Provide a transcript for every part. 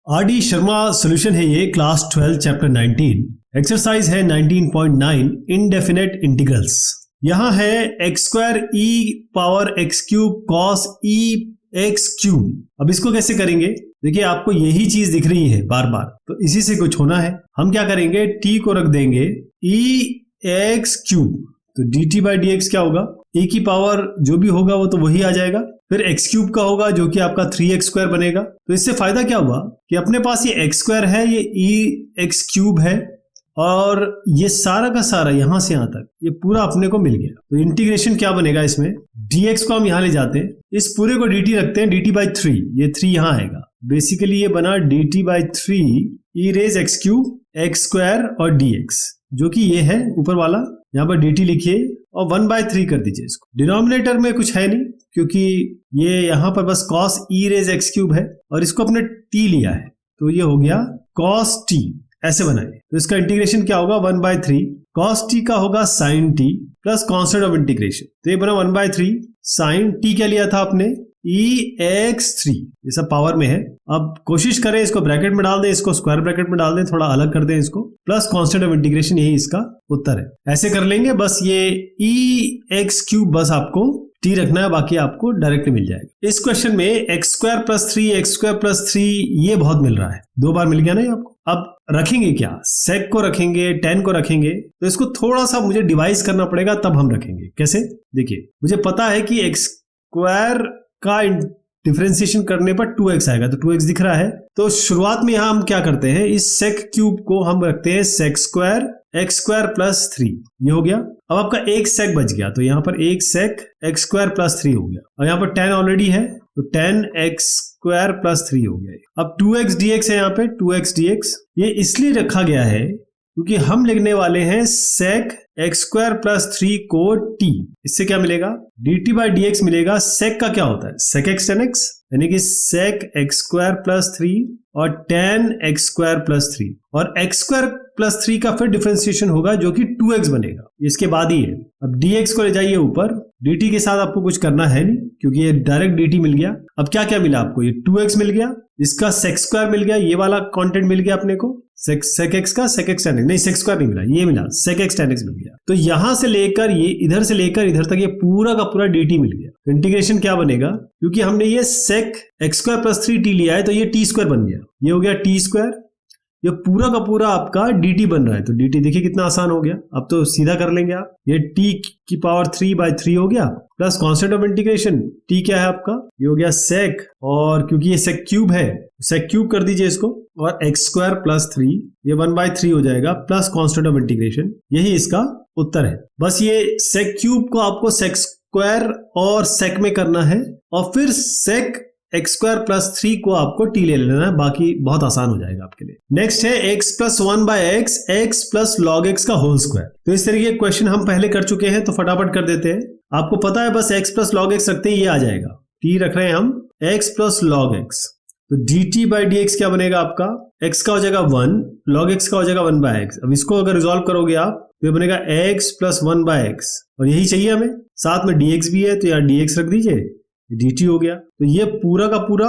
RD. Sharma solution है ये, class 12 chapter 19, exercise है 19.9 इनडेफिनेट इंटीग्रल्स। यहाँ है x square e power x cube cos e x cube. अब इसको कैसे करेंगे? देखिए आपको यही चीज दिख रही है बार बार, तो इसी से कुछ होना है। हम क्या करेंगे, t को रख देंगे e x क्यूब, तो dt बाई dx क्या होगा, e की पावर जो भी होगा वो तो वही आ जाएगा, फिर x क्यूब का होगा जो कि आपका 3x स्क्वायर बनेगा। तो इससे फायदा क्या हुआ कि अपने पास ये x स्क्वायर है, ये e x क्यूब है, और ये सारा का सारा यहां से यहां तक ये पूरा अपने को मिल गया। तो इंटीग्रेशन क्या बनेगा इसमें, dx को हम यहां ले जाते हैं, इस पूरे को dt रखते हैं, dt बाई 3, ये 3 यहां आएगा। बेसिकली ये बना dt by 3 e raise x cube x square और dx, जो कि ये है ऊपर वाला, यहाँ पर dt लिखिए और 1/3 कर दीजिए इसको। डिनोमिनेटर में कुछ है नहीं क्योंकि ये यहाँ पर बस cos e raise x cube है और इसको अपने t लिया है, तो ये हो गया cos t, ऐसे बनाए। तो इसका इंटीग्रेशन क्या होगा, 1/3 cos t का होगा sin t plus constant of integration, तो ये बना 1/3 sin t क्या लिया था आपने, ex3, ये सब पावर में है। अब कोशिश करें इसको ब्रैकेट में डाल दें, इसको स्क्वायर ब्रैकेट में डाल दें, थोड़ा अलग कर दें इसको, प्लस कांस्टेंट ऑफ इंटीग्रेशन, यही इसका उत्तर है। ऐसे कर लेंगे, बस ये ex क्यूब बस आपको t रखना है, बाकी आपको डायरेक्ट मिल जाएगा। इस क्वेश्चन में x square plus 3 x square plus 3 ये बहुत मिल रहा है, 2 बार मिल गया ना ये आपको। अब रखेंगे क्या, sec को रखेंगे, tan को रखेंगे, तो इसको थोड़ा सा मुझे डिवाइस करना पड़ेगा तब हम रखेंगे। कैसे, देखिए मुझे पता है कि x स्क्वायर का डिफरेंशिएशन करने पर 2x आएगा, तो 2x दिख रहा है। तो शुरुआत में यहां हम क्या करते हैं, इस sec क्यूब को हम रखते हैं sec square x square plus 3, ये हो गया। अब आपका एक sec बच गया, तो यहाँ पर एक sec x स्क्वायर प्लस 3 हो गया, और यहाँ पर tan ऑलरेडी है, तो tan x स्क्वायर प्लस 3 हो गया। अब 2x dx है, यहाँ पे 2x dx, ये इसलिए रखा गया है क्योंकि हम लिखने वाले हैं sec x स्क्वायर प्लस 3 को t, इससे क्या मिलेगा, dt बाई dx मिलेगा। sec का क्या होता है, sec x tan x, यानी कि sec x स्क्वायर प्लस 3 और tan x स्क्वायर प्लस 3, और x स्क्वायर प्लस 3 का फिर डिफरेंशिएशन होगा जो कि 2x बनेगा, इसके बाद ही है। अब dx को ले जाइए ऊपर, dt के साथ आपको कुछ करना है नहीं क्योंकि ये डायरेक्ट dt मिल गया। अब क्या क्या मिला आपको, ये 2x मिल गया, इसका sec स्क्वायर मिल गया, ये वाला कंटेंट मिल गया अपने को, sec x का sec x tan x, नहीं sec स्क्वायर नहीं मिला, ये मिला sec x tan x मिल गया। तो यहां से लेकर ये इधर से लेकर इधर तक ये पूरा का पूरा dt मिल गया। तो इंटीग्रेशन क्या बनेगा, क्योंकि हमने ये sec x square plus 3t लिया है, तो ये t स्क्वायर बन गया, ये हो गया t स्क्वायर, ये पूरा का पूरा आपका dt बन रहा है। तो dt देखिए कितना आसान हो गया, अब तो सीधा कर लेंगे आप, ये t की पावर 3/3 हो गया, plus constant of integration t क्या है आपका, ये हो गया sec, और क्योंकि ये sec क्यूब है, sec क्यूब कर दीजिए इसको, और x स्क्वायर प्लस 3, ये 1/3 हो जाएगा, प्लस कांस्टेंट ऑफ इंटीग्रेशन, यही इसका उत्तर है। बस ये sec क्यूब को आपको sec स्क्वायर और sec में करना है, और फिर sec x स्क्वायर प्लस 3 को आपको t ले लेना है, बाकी बहुत आसान हो जाएगा आपके लिए। नेक्स्ट है x plus 1/x x plus log x का होल स्क्वायर। तो इस तरीके के क्वेश्चन हम पहले कर चुके हैं, तो फटाफट कर देते हैं। आपको पता है बस x प्लस log x रखते हैं, ये आ जाएगा, t रख रहे हैं हम, x प्लस log x, तो dt बाई dx क्या बनेगा आपका, x का हो जाएगा 1, log x का हो जाएगा 1/x। अब इसको अगर रिजॉल्व करोगे आप, तो ये बनेगा x प्लस 1/x, और यही चाहिए हमें, साथ में dx भी है, तो यहाँ dx रख दीजिए, dt हो गया। तो ये पूरा का पूरा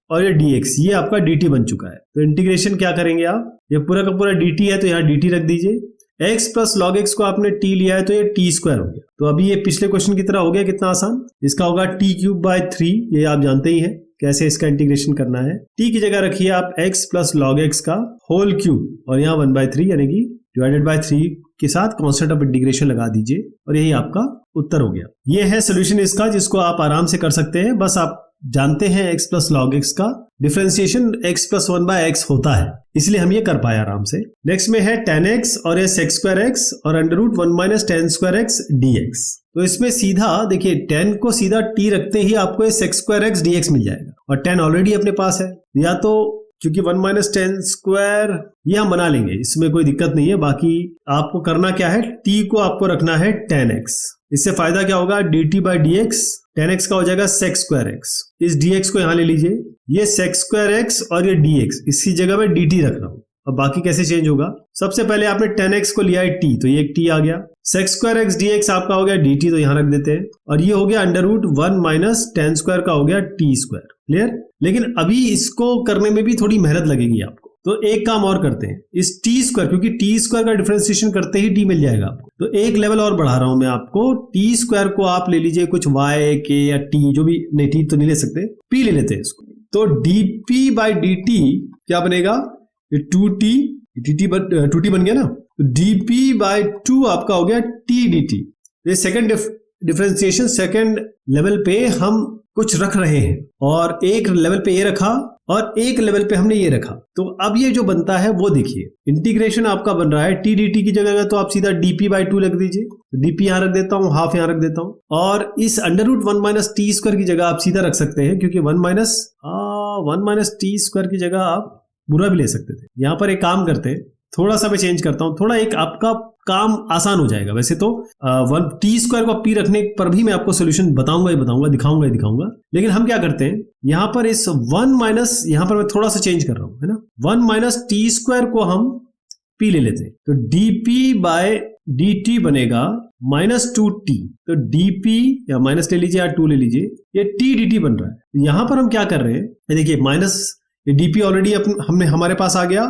और ये dx, ये आपका dt बन चुका है। तो इंटीग्रेशन क्या करेंगे आप, ये पूरा का पूरा dt है, तो यहाँ dt रख दीजिए, x प्लस log x को आपने t लिया है, तो ये t स्क्वायर हो गया। तो अभी ये पिछले क्वेश्चन की तरह हो गया, कितना आसान, इसका होगा t क्यूब बाई 3, ये आप जानते ही हैं कैसे इसका इंटीग्रेशन करना है। t की जगह रखिए आप x प्लस log x का होल क्यूब, और यहाँ 1/3 यानी कि डिवाइडेड बाई 3 के साथ कांस्टेंट ऑफ इंटीग्रेशन लगा दीजिए, और यही आपका उत्तर हो गया। ये है सोल्यूशन इसका, जिसको आप आराम से कर सकते हैं। बस आप जानते हैं x प्लस log x का डिफरेंशिएशन x प्लस 1/x होता है, इसलिए हम ये कर पाए आराम से। नेक्स्ट में है tan x और ये sec स्क्वायर x और under root 1 minus tan square x dx। तो इसमें सीधा देखिए tan को सीधा t रखते ही आपको ये sec स्क्वायर x dx मिल जाएगा, और tan ऑलरेडी अपने पास है, या तो क्योंकि 1 माइनस tan स्क्वायर ये हम बना लेंगे, इसमें कोई दिक्कत नहीं है। बाकी आपको करना क्या है, t को आपको रखना है tan x, इससे फायदा क्या होगा, dt by dx, tan x का हो जाएगा sec स्क्वायर x, इस dx को यहाँ ले लीजिए, ये sec स्क्वायर x और ये dx, इसी जगह में dt रख रहा हूँ, अब बाकी कैसे चेंज होगा? सबसे पहले आपने 10x को लिया है t, तो ये एक t आ गया। sec स्क्वायर x dx आपका हो गया dt, तो यहां रख देते हैं, और ये हो गया √1 माइनस tan स्क्वायर का हो गया t स्क्वायर। क्लियर? लेकिन अभी इसको करने में भी थोड़ी मेहनत लगेगी आपको, तो एक काम और करते हैं, इस t स्क्वायर, क्योंकि t स्क्वायर का डिफरेंशिएशन करते ही t मिल जाएगा आपको, तो एक लेवल और बढ़ा रहा हूं मैं आपको। t स्क्वायर को आप ले लीजिए कुछ y k या t, जो भी, नहीं t तो नहीं ले सकते, p ले लेते हैं इसको। तो dp बाई dt क्या बनेगा? 2t बन गया ना, तो dp बाई 2 आपका हो गया t dt। ये सेकंड डिफरेंशिएशन, सेकंड लेवल पे हम कुछ रख रहे हैं, और एक लेवल पे ये रखा और एक लेवल पे हमने ये रखा, तो अब ये जो बनता है वो देखिए, इंटीग्रेशन आपका बन रहा है t dt की जगह तो आप सीधा dp बाई 2 लिख दीजिए, dp यहां रख देता हूं, हाफ यहां रख देता हूं, और इस √1 माइनस टी स्क्वायर की जगह आप सीधा रख सकते हैं, क्योंकि 1 माइनस टी स्क्वायर की जगह आप बुरा भी ले सकते थे। यहां पर एक काम करते हैं, थोड़ा सा मैं चेंज करता हूं, थोड़ा एक आपका काम आसान हो जाएगा। वैसे तो 1 टी स्क्वायर को p रखने पर भी मैं आपको सोल्यूशन बताऊंगा, दिखाऊंगा, लेकिन हम क्या करते हैं, यहां पर इस 1 माइनस, यहां पर मैं थोड़ा सा चेंज कर रहा हूं, है ना, 1 माइनस टी स्क्वायर को हम p ले लेते हैं, तो dp बाय dt बनेगा -2t, तो dp या माइनस ले लीजिए या 2 ले लीजिए, ये t dt बन रहा है। यहां पर हम क्या कर रहे हैं, देखिए माइनस dp ऑलरेडी हमने हमारे पास आ गया,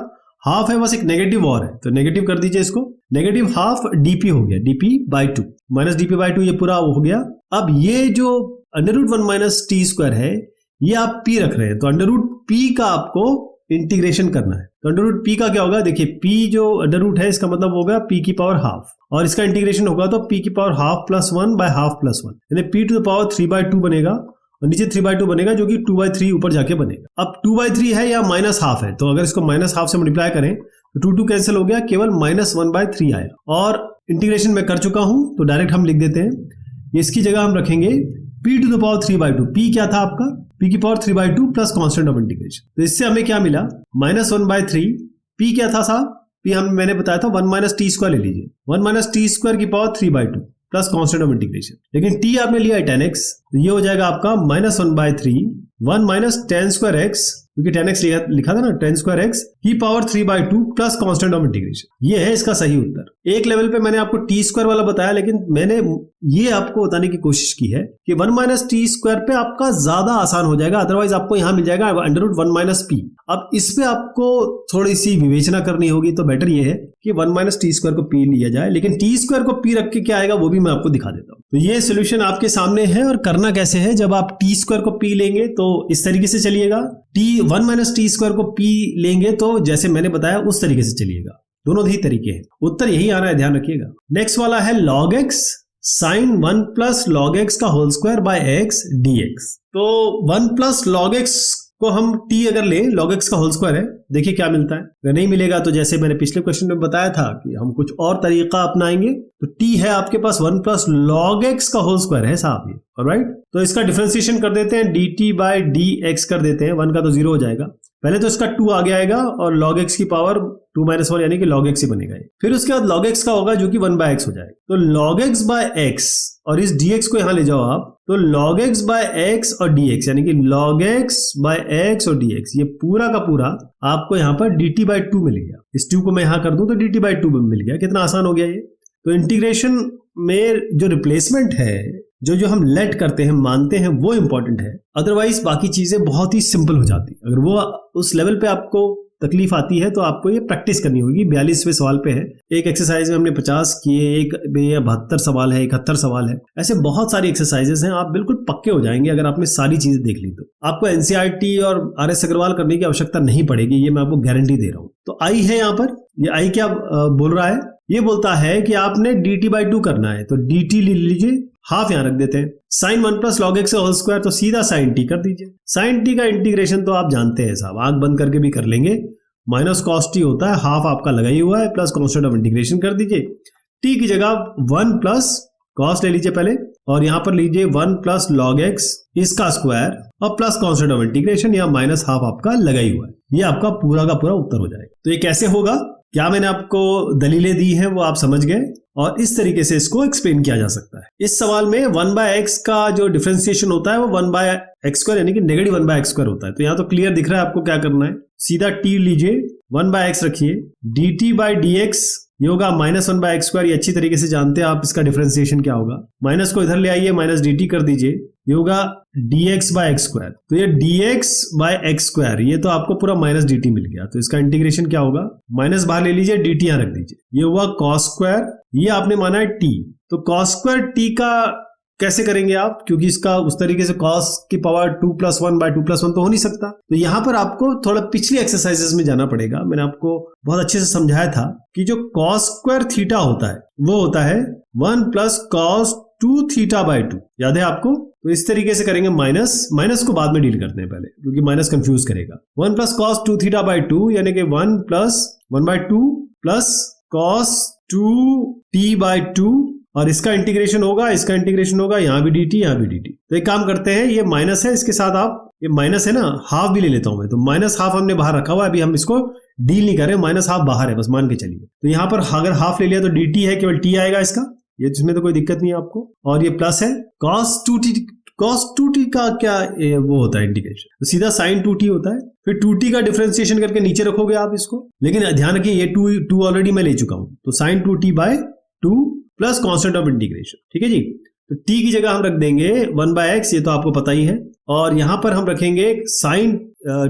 हाफ है, बस एक नेगेटिव और है, तो नेगेटिव कर दीजिए इसको, नेगेटिव हाफ dp हो गया, dp by 2 minus dp by 2, ये पूरा हो गया। अब ये जो √1 माइनस टी स्क्वायर है, ये आप p रख रहे हैं, तो √p का आपको इंटीग्रेशन करना है, तो √p का क्या होगा, देखिए p जो अंडर है इसका मतलब होगा p की पावर हाफ, और इसका इंटीग्रेशन होगा तो p की power half plus 1 by half plus 1, यानी p टू द पावर 3/2 बनेगा, और नीचे 3/2 बनेगा, जो कि 2/3 ऊपर जाके बनेगा। अब 2/3 है या माइनस हाफ है, तो अगर इसको माइनस हाफ से मल्टीप्लाई करें तो 2 कैंसिल हो गया, केवल -1/3 आया, और इंटीग्रेशन मैं कर चुका हूं, तो डायरेक्ट हम लिख देते हैं, इसकी जगह हम रखेंगे p to the power 3/2, p क्या था आपका, p की power 3/2 plus constant of integration, तो इससे हमें क्या मिला, -1/3, p क्या था साहब, p मैंने बताया था 1 माइनस टी स्क्वायर ले लीजिए, 1 माइनस टी स्क्वायर की power 3/2 plus constant of integration, लेकिन t आपने लिया है 10x, तो ये हो जाएगा आपका -1/3 1 माइनस tan स्क्वायर x, क्योंकि tan x लिखा था ना, tan स्क्वायर x की power 3/2 plus constant of integration, ये है इसका सही उत्तर। एक लेवल पे मैंने आपको टी स्क्वायर वाला बताया, लेकिन मैंने ये आपको बताने की कोशिश की है कि 1 माइनस टी स्क्वायर पे आपका ज्यादा आसान हो जाएगा, अदरवाइज आपको यहां मिल जाएगा √1 माइनस p। अब इस पे आपको थोड़ी सी विवेचना करनी होगी, तो बेटर ये है कि 1 माइनस टी स्क्वायर को p लिया जाए, लेकिन टी स्क्वायर को p रख के क्या आएगा वो भी मैं आपको दिखा देता हूं। तो ये सोल्यूशन आपके सामने है, और करना कैसे है, जब आप टी स्क्वायर को p लेंगे तो इस तरीके से चलिएगा, 1 माइनस टी स्क्वायर को p लेंगे तो जैसे मैंने बताया उस तरीके से चलिएगा, दोनों ही तरीके हैं, उत्तर यही आना है, ध्यान रखिएगा। नेक्स्ट वाला है log x sin 1 plus log x का whole square by x dx। तो 1 प्लस log x को हम t अगर ले, log x का होल स्क्वायर है, देखिए क्या मिलता है। अगर नहीं मिलेगा तो जैसे मैंने पिछले क्वेश्चन में बताया था कि हम कुछ और तरीका अपनाएंगे, तो t है आपके पास 1 प्लस log x का होल स्क्वायर है साहब ये, ऑलराइट। तो इसका डिफरेंशिएशन कर देते हैं, dt बाय dx कर देते हैं, 1 का तो 0 हो जाएगा, पहले तो इसका 2 आगे आएगा, और log x की पावर 2 माइनस 1 यानी कि log x ही बनेगा, फिर उसके बाद log x का होगा जो कि 1 बाय x हो जाएगा, तो log x बाय x, और इस dx को यहां ले जाओ आप, तो log x बाय x और dx, यानी कि log x बाय x और dx, ये पूरा का पूरा आपको यहाँ पर dt बाय 2 मिल गया। इस 2 को मैं यहां कर दूं तो dt बाय 2 मिल गया, कितना आसान हो गया ये। तो इंटीग्रेशन में जो रिप्लेसमेंट है, जो हम लेट करते हैं, मानते हैं, वो इंपॉर्टेंट है, अदरवाइज बाकी चीजें बहुत ही सिंपल हो जाती है। अगर वो उस लेवल पे आपको तकलीफ आती है तो आपको ये प्रैक्टिस करनी होगी। 42वें सवाल पे है, एक एक्सरसाइज में हमने 50 किए, एक में 72 सवाल है, 71 सवाल है, ऐसे बहुत सारी एक्सरसाइजेस हैं, आप बिल्कुल पक्के हो जाएंगे अगर आपने सारी चीजें देख ली तो। आपको एनसीईआरटी और RS अग्रवाल करने की आवश्यकता नहीं पड़ेगी, ये मैं आपको गारंटी दे रहा हूँ। तो आई है यहाँ पर, ये आई क्या बोल रहा है, ये बोलता है कि आपने dt बाई 2 करना है, तो dt ले लीजिए, हाफ यहां रख देते हैं, sin 1 प्लस log x का होल स्क्वायर, तो सीधा sin t कर दीजिए। sin t का इंटीग्रेशन तो आप जानते हैं साहब, आंख बंद करके भी कर लेंगे, माइनस cos t होता है, हाफ आपका लगा ही हुआ है, प्लस कांस्टेंट ऑफ इंटीग्रेशन कर दीजिए, t की जगह 1 प्लस cos ले लीजिए पहले, और यहां पर लीजिए 1 प्लस log x इसका स्क्वायर, और प्लस कांस्टेंट ऑफ इंटीग्रेशन, या माइनस हाफ आपका लगा ही हुआ है, ये आपका पूरा का पूरा उत्तर हो जाएगा। तो ये कैसे होगा, क्या मैंने आपको दलीलें दी हैं वो आप समझ गए, और इस तरीके से इसको एक्सप्लेन किया जा सकता है। इस सवाल में 1/x का जो डिफरेंशिएशन होता है वो 1/x² यानी कि नेगेटिव 1/x² होता है। तो यहाँ तो क्लियर दिख रहा है आपको क्या करना है, सीधा t लीजिए, 1/x रखिए, dt/dx ये होगा -1/x²। ये अच्छी तरीके से जानते हैं आप इसका डिफरेंशिएशन क्या होगा। माइनस को इधर ले आइए, -dt कर दीजिए, ये होगा dx/x²। तो ये dx/x², ये तो आपको पूरा -dt मिल गया। तो इसका इंटीग्रेशन क्या होगा, माइनस बाहर ले लीजिए, dt यहां रख दीजिए, ये हुआ cos², ये आपने माना है t। तो cos² t का कैसे करेंगे आप, क्योंकि इसका उस तरीके से cos की पावर 2+1/2+1 तो हो नहीं सकता। तो यहां पर आपको थोड़ा पिछली एक्सरसाइजेस में जाना पड़ेगा। मैंने आपको बहुत अच्छे से समझाया था कि जो cos² थीटा होता है वो होता है 1 + cos 2θ/2, याद है आपको। तो इस तरीके से करेंगे, माइनस को बाद में डील करते हैं पहले, क्योंकि माइनस कंफ्यूज करेगा। 1 + cos 2θ/2 यानी कि 1 + 1/2 + cos 2t/2, और इसका इंटीग्रेशन होगा, इसका इंटीग्रेशन होगा, यहां भी dt, यहां भी dt। तो एक काम करते हैं, ये माइनस है, इसके साथ आप ये माइनस है ना, हाफ भी ले लेता हूं मैं। तो -½ हमने बाहर रखा हुआ है, अभी हम इसको डील नहीं कर रहे, -½ बाहर है, बस मान के चलिए। तो यहां पर अगर हाफ ले लिया तो dt है, केवल t आएगा इसका, ये जिसमें तो कोई दिक्कत नहीं है आपको। और ये प्लस है cos 2t का क्या वो होता है इंटीग्रेशन, तो सीधा sin 2t होता है। फिर 2t का डिफरेंशिएशन करके नीचे रखोगे आप इसको, लेकिन ध्यान रखिए ये 2 ऑलरेडी मैं ले चुका हूं। तो sin 2t/2 plus constant of integration, ठीक है जी। तो t की जगह हम रख देंगे 1/x, ये तो आपको पता ही है, और यहां पर हम रखेंगे sin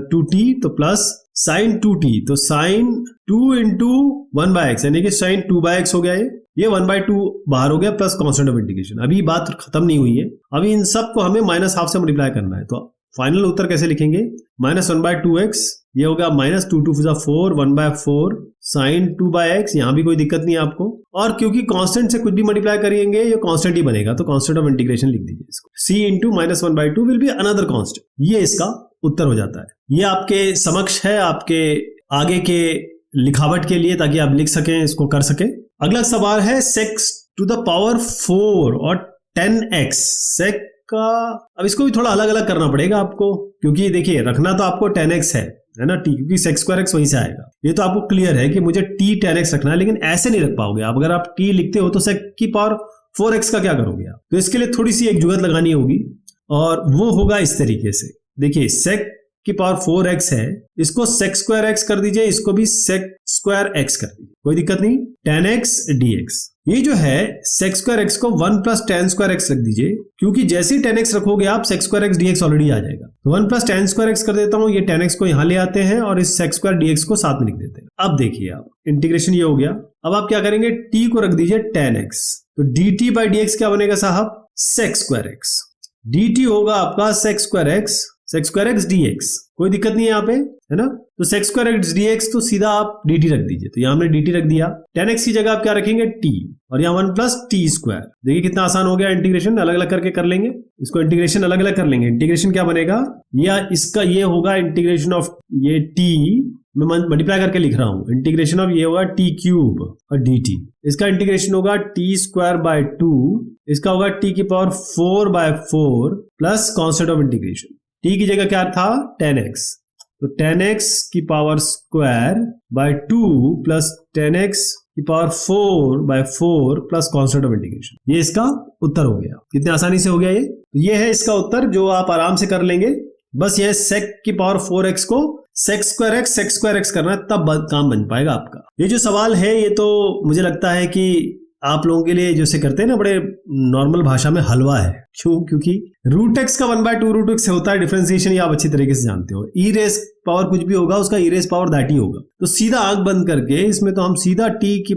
2t, तो प्लस sin 2t, तो sin 2 × 1/x यानी कि sin 2/x हो गया, ये 1/2 बाहर हो गया, प्लस कांस्टेंट ऑफ इंटीग्रेशन। अभी बात खत्म नहीं हुई है, अभी इन सब को हमें -½ से मल्टीप्लाई करना है। तो फाइनल उत्तर कैसे लिखेंगे, -1/2x, ये होगा -2 × 2 = 4, 1/4 sin 2/x, यहां भी कोई दिक्कत नहीं है आपको। और क्योंकि कांस्टेंट से कुछ भी मल्टीप्लाई करेंगे ये कांस्टेंट ही बनेगा, तो कांस्टेंट ऑफ इंटीग्रेशन लिख दीजिए इसको, c × -1/2 will be another constant. ये इसका उत्तर हो जाता है। ये आपके समक्ष है, आपके आगे के लिखावट के लिए, ताकि आप लिख सकें, इसको कर सकें। अगला सवाल है sec⁴ और 10x sec का। अब इसको भी थोड़ा अलग अलग करना पड़ेगा आपको, क्योंकि देखिए रखना तो आपको 10x है ना t, क्योंकि sec²x वहीं से आएगा। ये तो आपको क्लियर है कि मुझे t 10x रखना है, लेकिन ऐसे नहीं रख पाओगे आप। अगर आप t लिखते हो तो sec⁴x का क्या करोगे आप, तो इसके लिए थोड़ी सी एक जुगत लगानी होगी, और वो होगा इस तरीके से। देखिए sec⁴x है, इसको sec²x कर दीजिए, इसको भी sec²x कर दीजिए, कोई दिक्कत नहीं। 10x dx, ये जो है sec²x को 1 + tan²x रख दीजिए, क्योंकि जैसे ही 10x रखोगे आप sec²x dx ऑलरेडी आ जाएगा। तो 1 + tan²x कर देता हूं, ये 10x को यहां ले आते हैं और इस sec² dx को साथ में लिख देते हैं। अब देखिए आप इंटीग्रेशन ये हो गया। अब आप क्या करेंगे, t को रख दीजिए 10x, तो dt/dx क्या बनेगा साहब, sec²x। dt होगा आपका sec²x dx, कोई दिक्कत नहीं है यहाँ पे, है ना। तो sec²x dx तो सीधा आप dt रख दीजिए, तो यहाँ हमने dt रख दिया। 10x की जगह आप क्या रखेंगे, t, और यहाँ 1 + t²। देखिए कितना आसान हो गया इंटीग्रेशन, अलग अलग करके कर लेंगे इसको, इंटीग्रेशन अलग अलग कर लेंगे। इंटीग्रेशन क्या बनेगा, या इसका ये होगा इंटीग्रेशन ऑफ ये t, मैं मल्टीप्लाई करके लिख रहा हूं, इंटीग्रेशन ऑफ ये होगा t³ और dt, इसका इंटीग्रेशन होगा t²/2, इसका होगा t⁴/4 plus constant of integration. t की जगह क्या था, 10x, तो 10x² plus 10x⁴/4 plus constant of integration. ये इसका उत्तर हो गया। कितने आसानी से हो गया ये है इसका उत्तर, जो आप आराम से कर लेंगे। बस ये sec⁴x को sec²x करना है, तब काम बन पाएगा आपका। ये जो सवाल है ये तो मुझे लगता है कि आप लोगों के लिए जैसे करते हैं ना, बड़े नॉर्मल भाषा में हलवा है। क्यों, क्योंकि √x का 1/2 √x होता है, डिफरेंशिएशन ये आप अच्छी तरीके से जानते हो। e रेस पावर कुछ भी होगा, उसका e raise power that he होगा। तो सीधा आंख बंद करके इसमें तो हम सीधा t =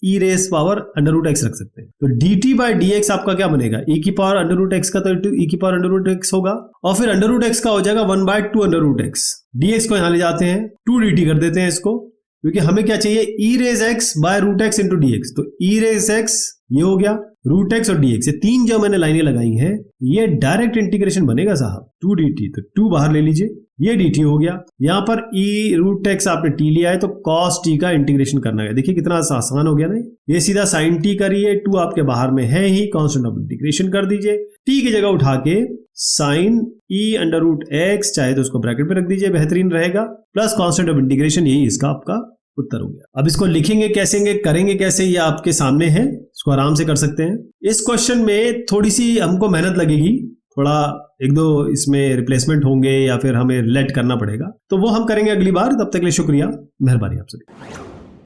e raise power √x रख सकते हैं। तो dt/dx आपका क्या बनेगा, e की पावर √x का, तो e की पावर √x होगा, और फिर √x का हो जाएगा 1/2 √x। dx को यहां ले जाते हैं, 2 dt कर देते हैं इसको, क्योंकि हमें क्या चाहिए, e⁻x/√x × dx। तो e⁻x ये हो गया, √x और dx, ये तीन जो मैंने लाइनें लगाई हैं, ये डायरेक्ट इंटीग्रेशन बनेगा साहब। 2 dt, तो 2 बाहर ले लीजिए, ये dt हो गया। यहां पर e√x आपने t लिया है, तो cos t का इंटीग्रेशन करना है। देखिए कितना आसान हो गया ना, ये सीधा sin t करिए, 2 आपके बाहर में है ही, कांस्टेंट ऑफ इंटीग्रेशन कर दीजिए, t की जगह उठा के sin e√x, चाहे तो उसको ब्रैकेट पे रख दीजिए, बेहतरीन रहेगा, प्लस कांस्टेंट ऑफ इंटीग्रेशन, यही इसका आपका उत्तर हो गया। अब इसको लिखेंगे कैसे, करेंगे कैसे, ये आपके सामने है, इसको आराम से कर सकते हैं। इस क्वेश्चन में थोड़ी सी हमको मेहनत लगेगी, थोड़ा एक दो इसमें रिप्लेसमेंट होंगे या फिर हमें लेट करना पड़ेगा, तो वो हम करेंगे अगली बार। तब तक के लिए शुक्रिया, मेहरबानी आप सभी।